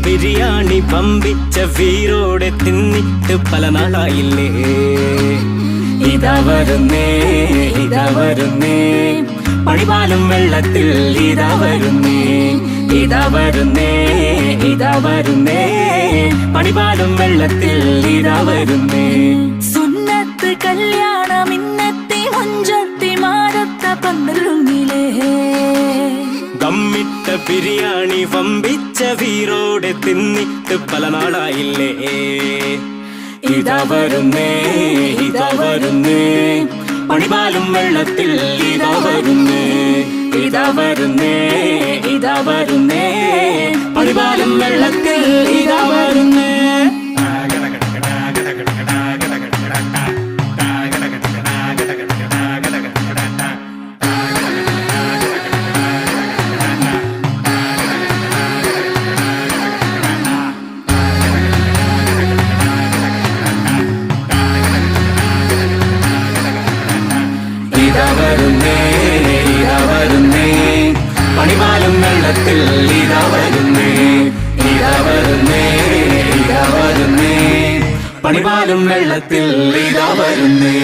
ബിരിയാണി പമ്പിച്ച വീരോടെ തിന്നിട്ട് പല നാളായില്ലേ. ഇതാ വരുന്നേ ഇതാ വരുന്നേ പണിപാലും വെള്ളത്തിൽ ഇതാ വരുന്നേ. ഇതാ വരുന്നേ ഇതാ വരുന്നേ പണിപാലും വെള്ളത്തിൽ ഇതാ വരുന്നേ. സുന്നത്ത് കല്യാണം ഇന്നത്തെ മുഞ്ചത്തി മാരത്ത പന്തലുങ്ങിലേ. ദമ്മിട്ട ബിരിയാണി വമ്പിച്ച വീരോടെ തിന്നിട്ട് പല നാളായില്ലേ. ഇതാ വരുന്നേ ഇതാ വരുന്നേ പണിപാലും വെള്ളത്തിൽ ഇതാ വരുന്നേ. ഇതാ വരുന്നേ ഇതാ വരുന്നേ പണിപാലും വെള്ളത്തിൽ ഇതാ വരുന്നേ. ഇതാ വരുന്നേ ഇതാ വരുന്നേ പണിപാലും വെള്ളത്തിൽ ഇതാ വരുന്നേ. ഇതാ വരുന്നേ ഇതാ വരുന്നേ പണിപാലും വെള്ളത്തിൽ ഇതാ വരുന്നേ.